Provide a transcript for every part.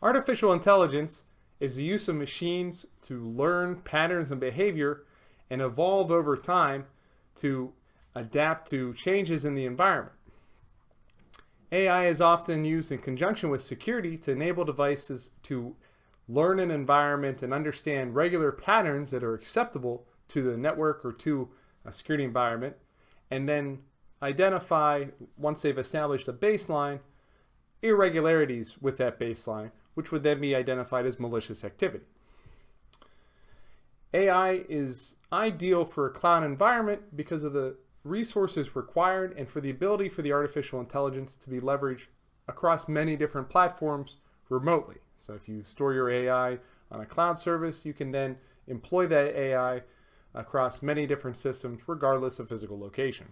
Artificial intelligence is the use of machines to learn patterns and behavior and evolve over time to adapt to changes in the environment. AI is often used in conjunction with security to enable devices to learn an environment and understand regular patterns that are acceptable to the network or to a security environment, and then identify, once they've established a baseline, irregularities with that baseline, which would then be identified as malicious activity. AI is ideal for a cloud environment because of the resources required and for the ability for the artificial intelligence to be leveraged across many different platforms remotely. So if you store your AI on a cloud service, you can then employ that AI across many different systems regardless of physical location.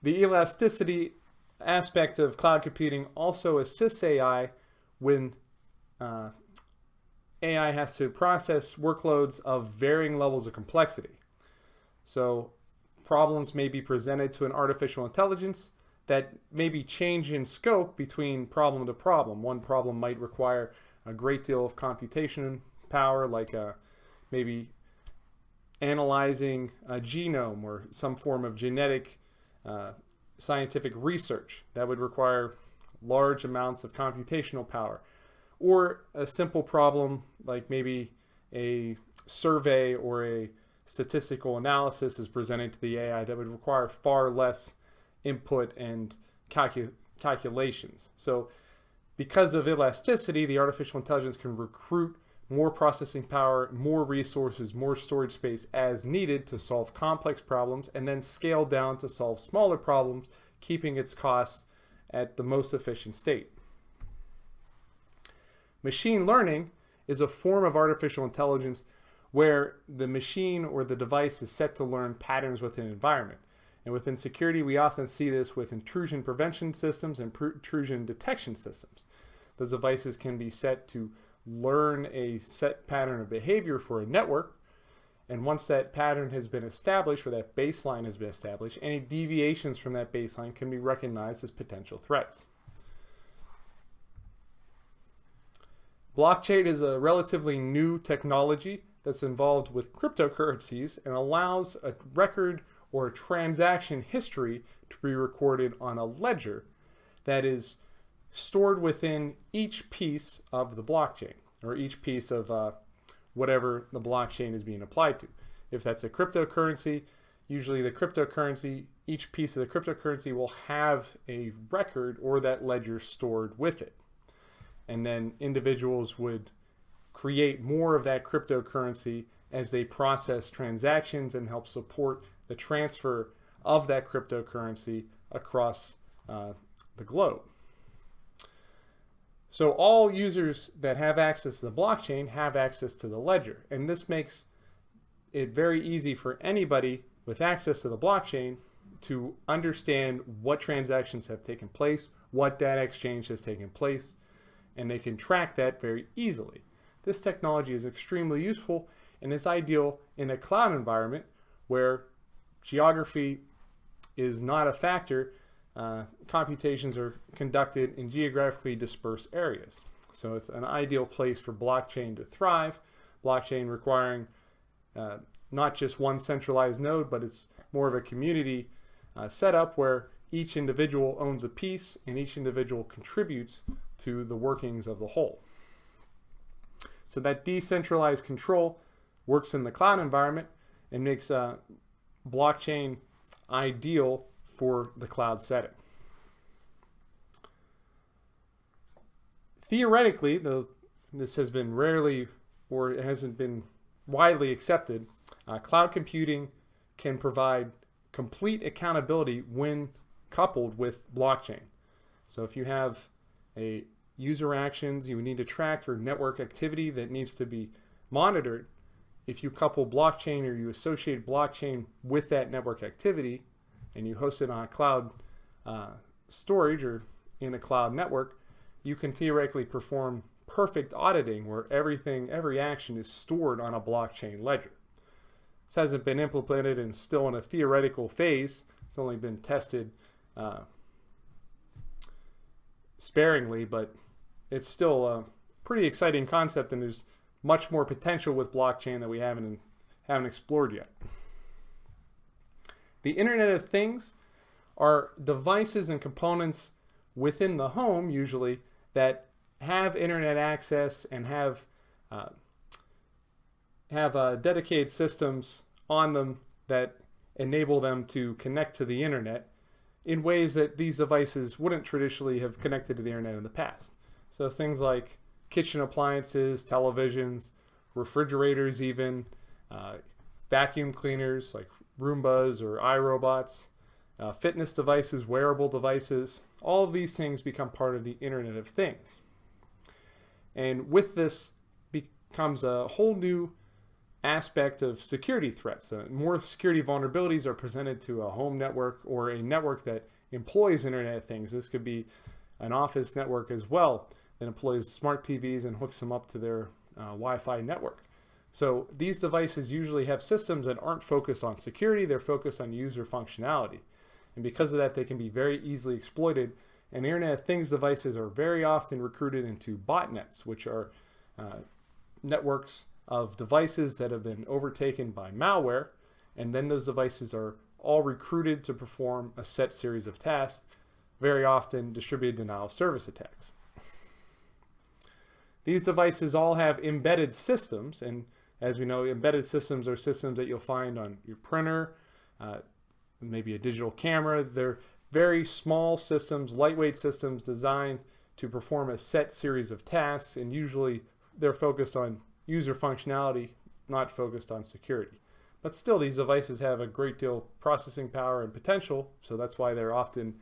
The elasticity aspect of cloud computing also assists AI when AI has to process workloads of varying levels of complexity. So problems may be presented to an artificial intelligence that maybe change in scope between problem to problem. One problem might require a great deal of computation power, like maybe analyzing a genome or some form of genetic scientific research that would require large amounts of computational power. Or a simple problem like maybe a survey or a statistical analysis is presented to the AI that would require far less input and calculations. So because of elasticity, the artificial intelligence can recruit more processing power, more resources, more storage space as needed to solve complex problems, and then scale down to solve smaller problems, keeping its costs at the most efficient state. Machine learning is a form of artificial intelligence where the machine or the device is set to learn patterns within an environment. And within security, we often see this with intrusion prevention systems and intrusion detection systems. Those devices can be set to learn a set pattern of behavior for a network, and once that pattern has been established, or that baseline has been established, any deviations from that baseline can be recognized as potential threats. Blockchain is a relatively new technology that's involved with cryptocurrencies and allows a record or a transaction history to be recorded on a ledger that is stored within each piece of the blockchain, or each piece of whatever the blockchain is being applied to. If that's a cryptocurrency, usually the cryptocurrency, each piece of the cryptocurrency will have a record or that ledger stored with it. And then individuals would create more of that cryptocurrency as they process transactions and help support the transfer of that cryptocurrency across the globe. So all users that have access to the blockchain have access to the ledger, and this makes it very easy for anybody with access to the blockchain to understand what transactions have taken place, what data exchange has taken place, and they can track that very easily. This technology is extremely useful and is ideal in a cloud environment where geography is not a factor. Computations are conducted in geographically dispersed areas. So it's an ideal place for blockchain to thrive. Blockchain requiring not just one centralized node, but it's more of a community setup where each individual owns a piece and each individual contributes to the workings of the whole. So that decentralized control works in the cloud environment and makes blockchain ideal for the cloud setting. Theoretically, though this has been rarely or it hasn't been widely accepted, cloud computing can provide complete accountability when coupled with blockchain. So if you have a user actions, you need to track your network activity that needs to be monitored. If you couple blockchain or you associate blockchain with that network activity and you host it on a cloud storage or in a cloud network, you can theoretically perform perfect auditing where every action is stored on a blockchain ledger. This hasn't been implemented and still in a theoretical phase. It's only been tested sparingly, but it's still a pretty exciting concept, and there's much more potential with blockchain that we haven't explored yet. The Internet of Things are devices and components within the home, usually, that have internet access and have dedicated systems on them that enable them to connect to the internet in ways that these devices wouldn't traditionally have connected to the internet in the past. So things like kitchen appliances, televisions, refrigerators even, vacuum cleaners like Roombas or iRobots, fitness devices, wearable devices, all of these things become part of the Internet of Things. And with this becomes a whole new aspect of security threats. More security vulnerabilities are presented to a home network or a network that employs Internet of Things. This could be an office network as well that employs smart TVs and hooks them up to their Wi-Fi network. So these devices usually have systems that aren't focused on security, they're focused on user functionality. And because of that, they can be very easily exploited. And Internet of Things devices are very often recruited into botnets, which are networks of devices that have been overtaken by malware. And then those devices are all recruited to perform a set series of tasks, very often distributed denial of service attacks. These devices all have embedded systems, and as we know, embedded systems are systems that you'll find on your printer, maybe a digital camera. They're very small systems, lightweight systems designed to perform a set series of tasks, and usually they're focused on user functionality, not focused on security. But still, these devices have a great deal of processing power and potential, so that's why they're often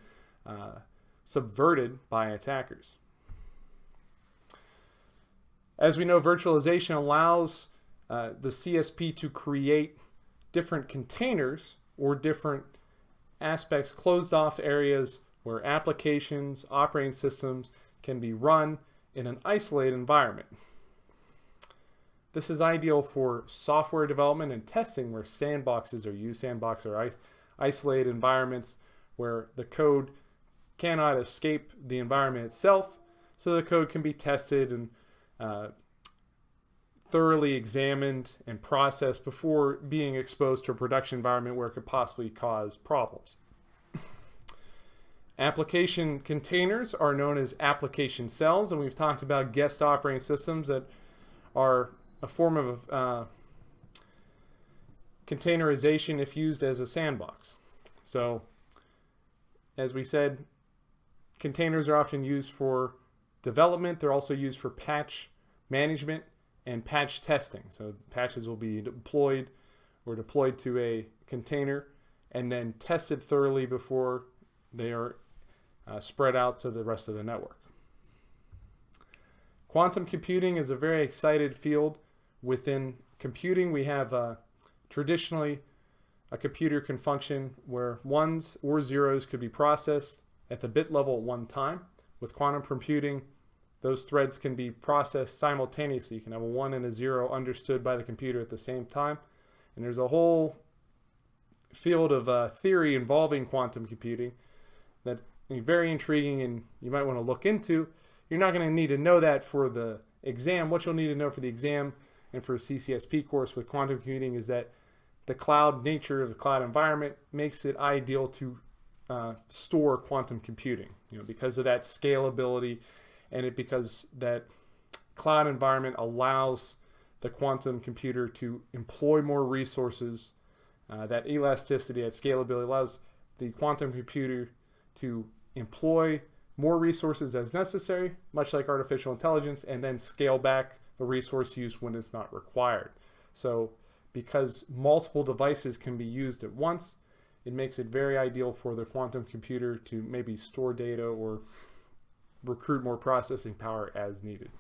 subverted by attackers. As we know, virtualization allows the CSP to create different containers or different aspects, closed off areas where applications, operating systems can be run in an isolated environment. This is ideal for software development and testing where sandboxes are used. Sandboxes are isolated environments where the code cannot escape the environment itself, so the code can be tested and thoroughly examined and processed before being exposed to a production environment where it could possibly cause problems. Application containers are known as application cells, and we've talked about guest operating systems that are a form of containerization if used as a sandbox. So, as we said, containers are often used for development. They're also used for patch management and patch testing. So patches will be deployed to a container and then tested thoroughly before they are spread out to the rest of the network. Quantum computing is a very excited field within computing. We have traditionally a computer can function where ones or zeros could be processed at the bit level at one time. With quantum computing, those threads can be processed simultaneously. You can have a 1 and a 0 understood by the computer at the same time. And there's a whole field of theory involving quantum computing that's very intriguing and you might want to look into. You're not going to need to know that for the exam. What you'll need to know for the exam and for a CCSP course with quantum computing is that the cloud nature of the cloud environment makes it ideal to store quantum computing, because of that scalability, and because that cloud environment allows the quantum computer to employ more resources. That elasticity, that scalability allows the quantum computer to employ more resources as necessary, much like artificial intelligence, and then scale back the resource use when it's not required. So because multiple devices can be used at once, it makes it very ideal for the quantum computer to maybe store data or recruit more processing power as needed.